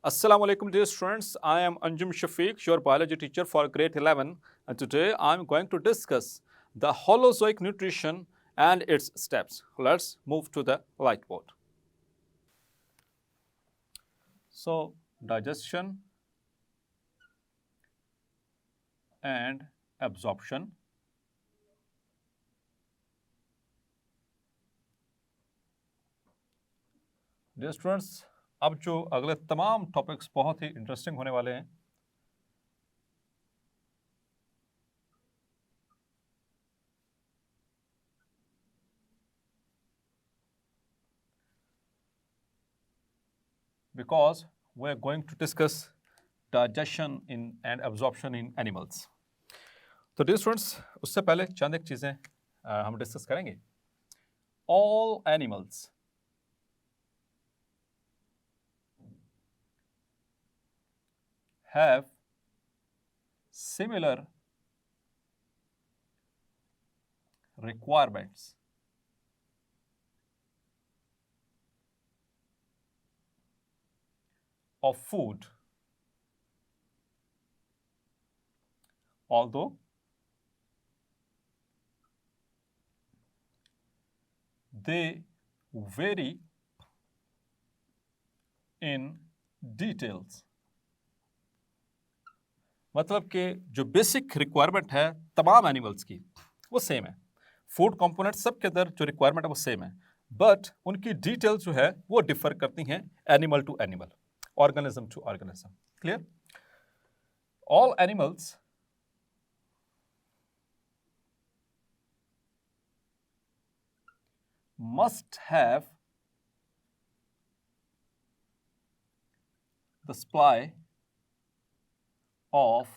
Assalamu alaikum dear students, I am Anjum Shafiq, your biology teacher for grade 11, and today I am going to discuss the holozoic nutrition and its steps. Let's move to the whiteboard. So, digestion and absorption. Dear students, अब जो अगले तमाम topics बहुत ही interesting होने वाले हैं. Because we are going to discuss digestion and absorption in animals. तो dear students, उससे पहले चंद एक चीज़ें हम डिस्कस करेंगे. All animals have similar requirements of food, although they vary in details. मतलब कि जो बेसिक रिक्वायरमेंट है तमाम एनिमल्स की वो सेम है. फूड कंपोनेंट सब के अंदर जो रिक्वायरमेंट है वो सेम है, बट उनकी डिटेल्स जो है वो डिफर करती हैं animal to animal, organism to organism. Clear? All animals must have the supply of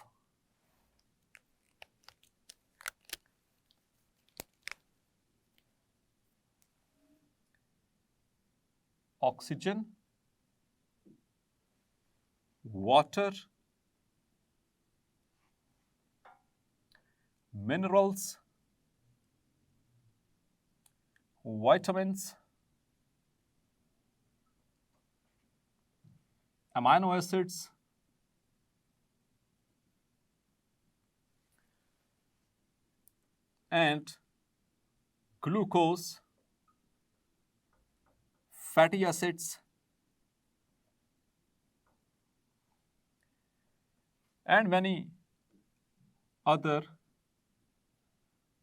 oxygen, water, minerals, vitamins, amino acids, and glucose, fatty acids, and many other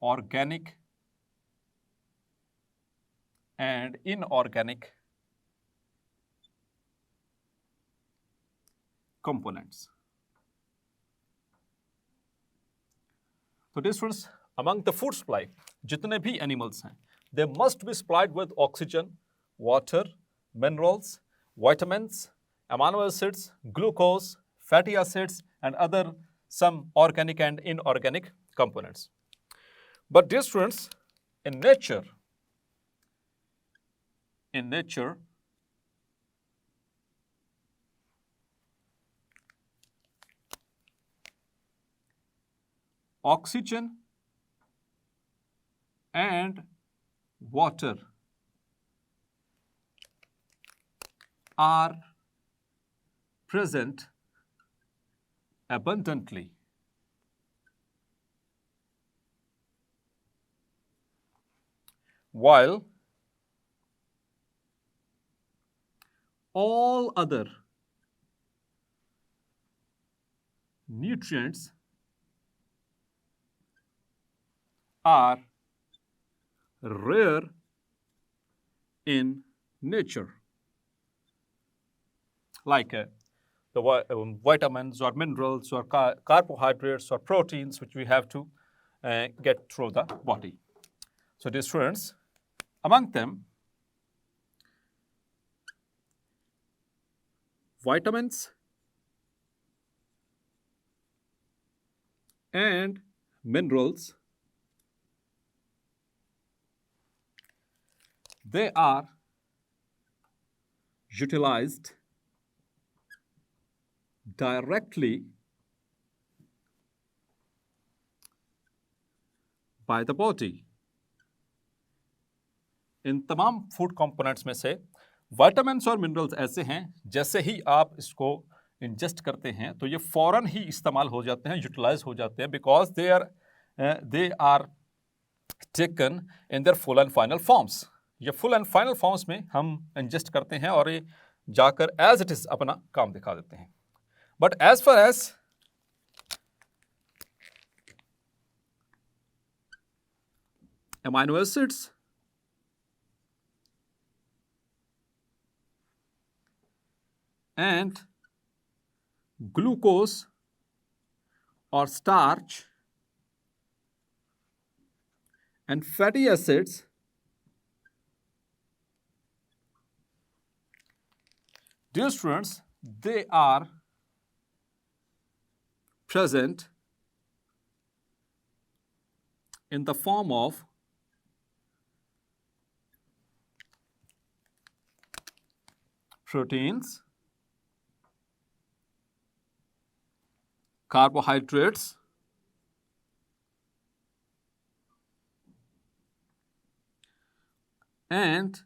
organic and inorganic components. So dear students, among the food supply, जितने भी animals हैं, they must be supplied with oxygen, water, minerals, vitamins, amino acids, glucose, fatty acids, and other some organic and inorganic components. But dear students, in nature, oxygen and water are present abundantly. While all other nutrients are rare in nature, like the vitamins or minerals or carbohydrates or proteins which we have to get through the body. So dear students, among them, vitamins and minerals, they are utilized directly by the body. इन तमाम food components में से vitamins और minerals ऐसे हैं जैसे ही आप इसको ingest करते हैं तो ये फौरन ही इस्तेमाल हो जाते हैं, यूटिलाइज हो जाते हैं, because they are taken in their full and final forms. ये फुल एंड फाइनल फॉर्म्स में हम इंजेस्ट करते हैं और ये जाकर एज इट इज अपना काम दिखा देते हैं। But as far as amino acids and glucose or starch and fatty acids dear students, they are present in the form of proteins, carbohydrates, and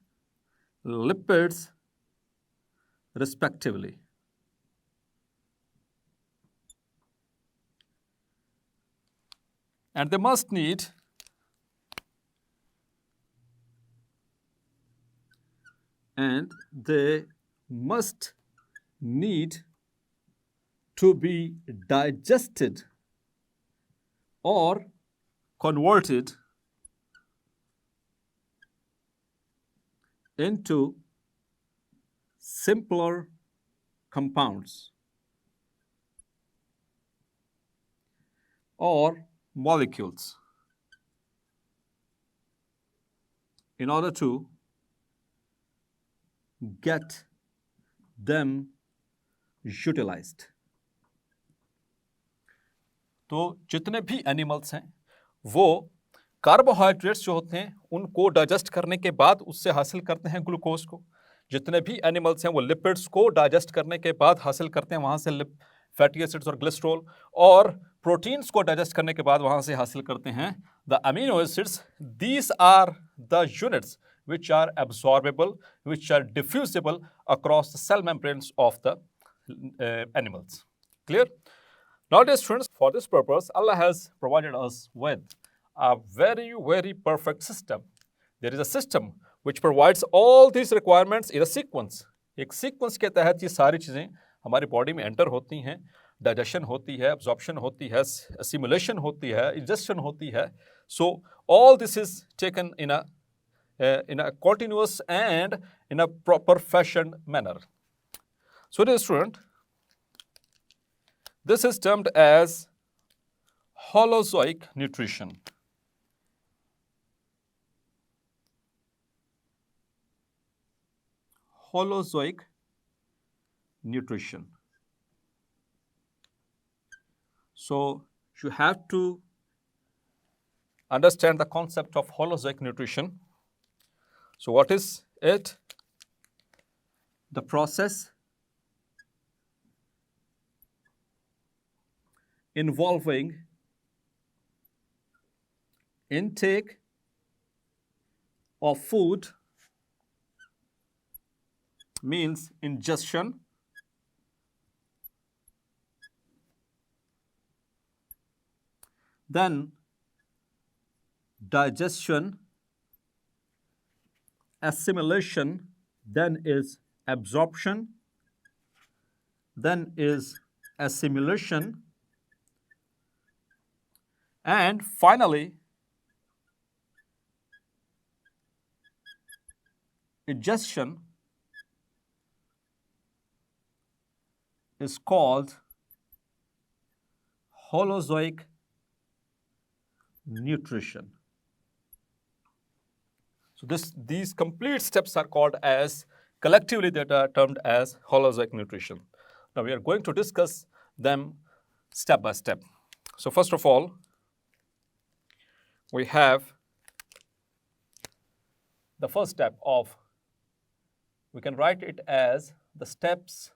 lipids respectively. And they must need to be digested or converted into simpler compounds or molecules in order to get them utilized. तो जितने भी animals हैं वो carbohydrates जो होते हैं उनको digest करने के बाद उससे हासिल करते हैं ग्लूकोज को। जितने भी एनिमल्स हैं वो लिपिड्स को डाइजेस्ट करने के बाद हासिल करते हैं वहाँ से फैटी एसिड्स और ग्लिसरॉल, और प्रोटीन्स को डाइजेस्ट करने के बाद वहाँ से हासिल करते हैं the amino acids. These are the units which are absorbable, which are diffusible across the cell membranes of the animals. Clear? Now, dear students, for this purpose, Allah has provided us with a very, very perfect system. There is a system which provides all these requirements in a sequence. एक sequence के तहत ये सारी चीज़ें हमारी body में enter होती हैं, डाइजेशन होती है, absorption होती है, assimilation होती है, ingestion होती है. So, all this is taken in a continuous and in a proper fashion manner. So, dear student, this is termed as holozoic nutrition. Holozoic nutrition. So, you have to understand the concept of holozoic nutrition. So, what is it? The process involving intake of food, means ingestion, then digestion, assimilation, then is absorption, then is assimilation, and finally ingestion is called holozoic nutrition. So these complete steps are called as, collectively they are termed as holozoic nutrition. Now we are going to discuss them step by step. So first of all, we have the first step of, we can write it as the steps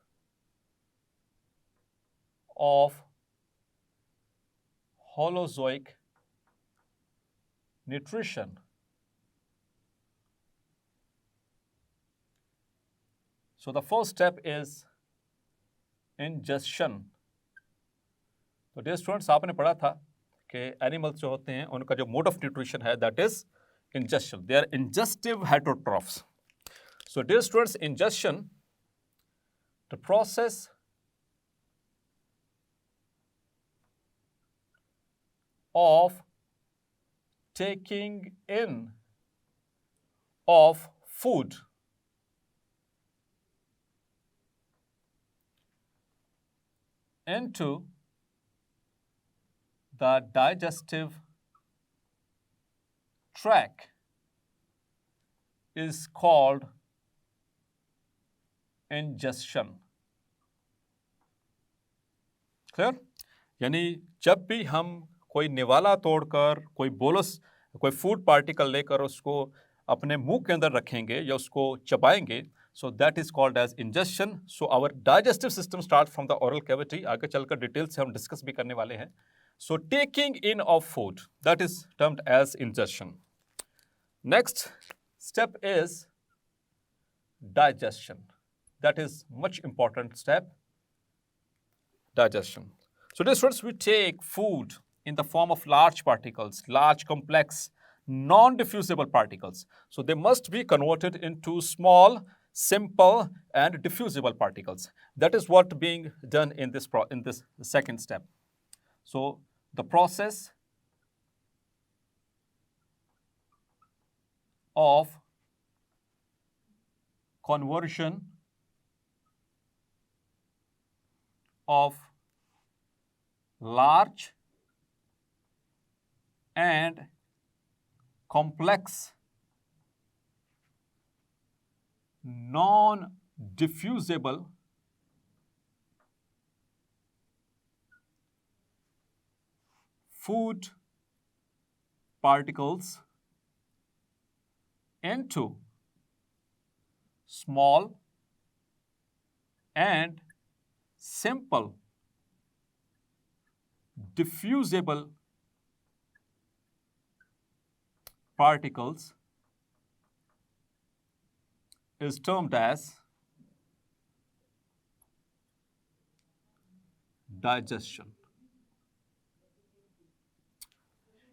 of holozoic nutrition. So the first step is ingestion. तो dear students, आपने पढ़ा था कि animals जो होते हैं उनका जो मोड ऑफ न्यूट्रिशन है that is ingestion. They are ingestive heterotrophs. So dear students, ingestion, the process of taking in of food into the digestive tract is called ingestion. Clear? यानी जब भी हम कोई निवाला तोड़कर कोई फूड पार्टिकल लेकर उसको अपने मुंह के अंदर रखेंगे या उसको चबाएंगे, so that is called as ingestion. So our digestive system starts from the oral cavity. आगे चलकर डिटेल से हम डिस्कस भी करने वाले हैं. So taking in of food, that is termed as ingestion. Next step is digestion. That is much important step, digestion. So dear students, we take food in the form of large particles, large complex non-diffusible particles. So they must be converted into small, simple and diffusible particles. That is what being done in this second step. So the process of conversion of large and complex non-diffusible food particles into small and simple diffusible particles is termed as digestion.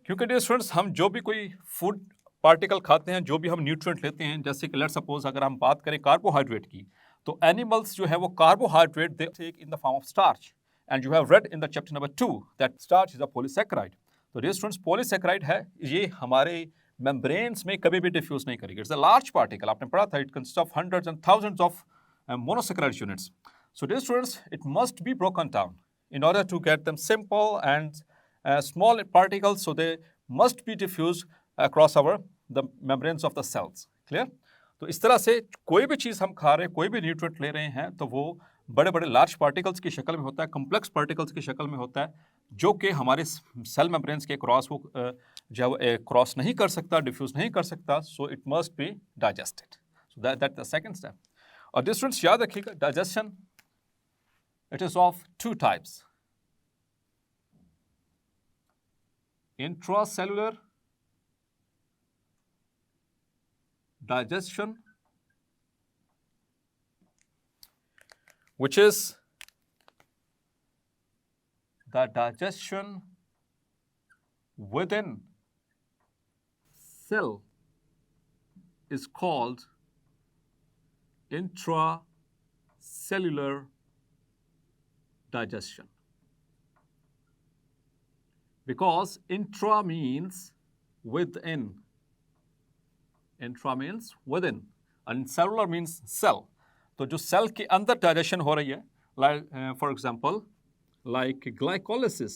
क्योंकि dear students, हम जो भी कोई food particle खाते हैं, जो भी हम न्यूट्रिएंट लेते हैं, जैसे कि लेट्स सपोज अगर हम बात करें कार्बोहाइड्रेट की, तो एनिमल्स जो है वो carbohydrate they take in the form of starch, and you have read in the chapter number 2 that starch is a polysaccharide. तो डियर स्टूडेंट्स, पॉलीसैकेराइड है, ये हमारे मेम्ब्रेन्स में कभी भी डिफ्यूज नहीं करेगी. इट्स अ लार्ज पार्टिकल, आपने पढ़ा था, it consist of hundreds and thousands of monosaccharide units. So dear students, it must be broken down in order to get them simple and small particles, so they must be diffused across the membranes of the cells. Clear? तो इस तरह से कोई भी चीज़ हम खा रहे हैं, कोई भी न्यूट्रिएंट ले रहे हैं, तो वो बड़े बड़े लार्ज पार्टिकल्स की शक्ल में होता है, कम्प्लेक्स पार्टिकल्स की शक्ल में होता है, जो कि हमारे सेल मेम्ब्रेन्स के क्रॉस वो जो है क्रॉस नहीं कर सकता, डिफ्यूज नहीं कर सकता. So it must be digested. So that the second step. और डियर स्टूडेंट्स, याद रखिएगा, digestion it is of two types. Intracellular digestion, which is the digestion within cell, is called intracellular digestion. Because intra means within. Intra means within. And cellular means cell. तो जो cell के अंदर digestion हो रही है, like for example, like glycolysis.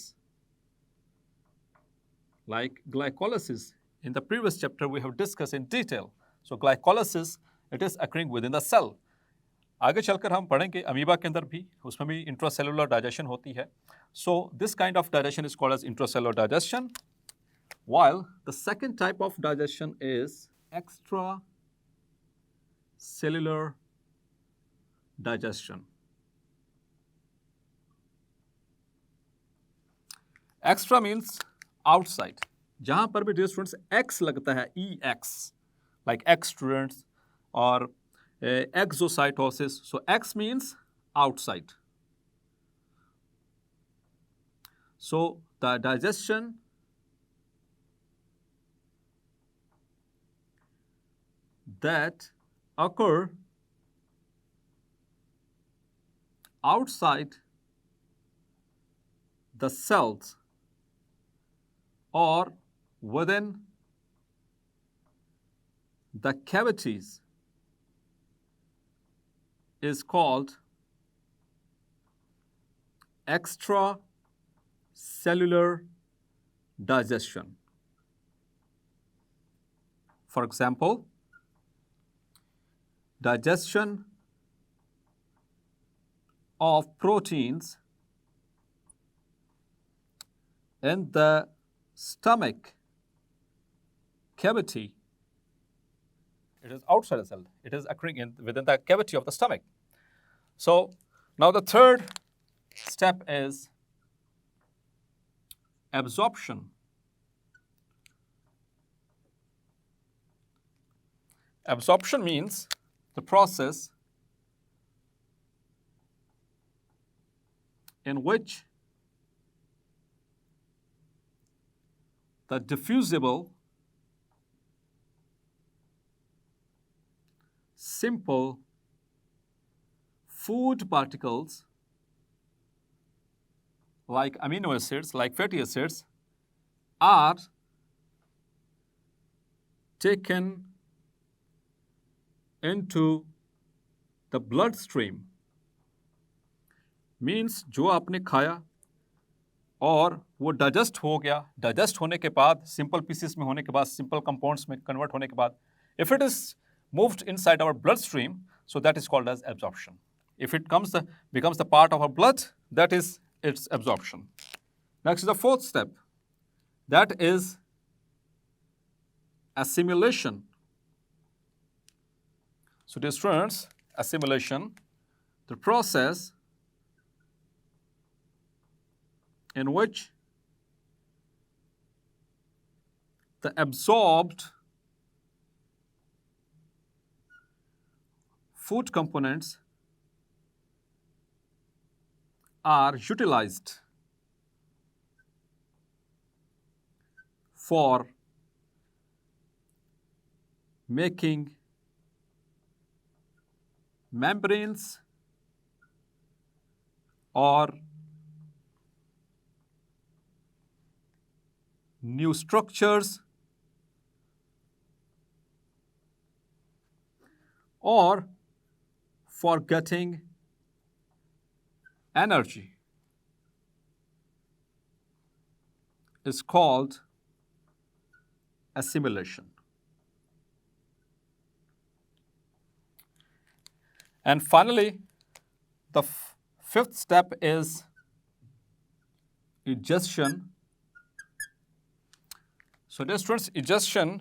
Like glycolysis. In the previous chapter we have discussed in detail. So glycolysis, it is occurring within the cell. आगे चलकर हम पढ़ेंगे अमीबा के अंदर भी, उसमें भी इंट्रासेलुलर डाइजेशन होती है. So this kind of digestion is called as intracellular digestion, while the second type of digestion is extracellular digestion. Extra means outside. जहाँ पर भी dear students X लगता है, EX, like X students, और exocytosis. So X means outside. So the digestion that occur outside the cells or within the cavities is called extracellular digestion. For example, digestion of proteins in the stomach cavity. It is outside the cell. It is occurring within the cavity of the stomach. So now the third step is absorption. Absorption means the process in which the diffusible, simple food particles like amino acids, like fatty acids, are taken into the bloodstream. Means जो आपने खाया और वो digest हो गया, digest होने के बाद सिंपल पीसेस में होने के बाद, सिंपल कंपाउंड्स में कन्वर्ट होने के बाद, if it is moved inside our bloodstream, so that is called as absorption. If it becomes the part of our blood, that is its absorption. Next is the fourth step. That is assimilation. So dear students, assimilation, the process in which the absorbed food components are utilized for making membranes or new structures or for getting energy is called assimilation. And finally, the fifth step is digestion. So dear students, digestion,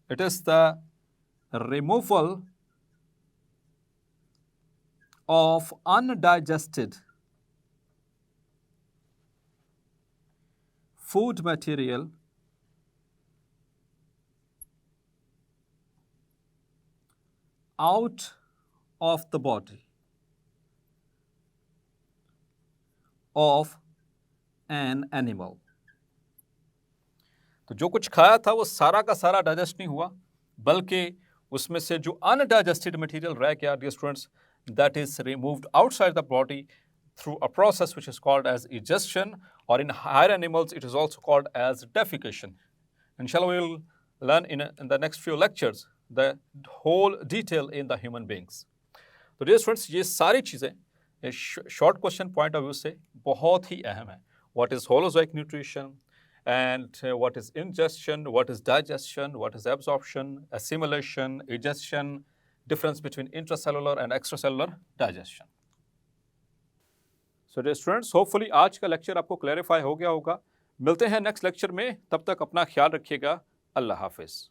it is the removal of undigested food material out of the body of an animal. तो जो कुछ खाया था वो सारा का सारा digest नहीं हुआ, बल्कि उसमें से जो अनडाइजेस्टेड मटेरियल रह गया, dear students, that is removed outside the body through a process which is called as digestion, or in higher animals it is also called as defecation. Inshallah, we will learn in the next few lectures the whole detail in the human beings. तो dear students, ये सारी चीज़ें short question point of view से बहुत ही अहम है. What is holozoic nutrition, and what is ingestion, what is digestion, what is absorption, assimilation, digestion, difference between intracellular and extracellular digestion. So dear students, hopefully आज का lecture आपको clarify हो गया होगा. मिलते हैं नेक्स्ट लेक्चर में, तब तक अपना ख्याल रखिएगा. अल्लाह हाफिज़.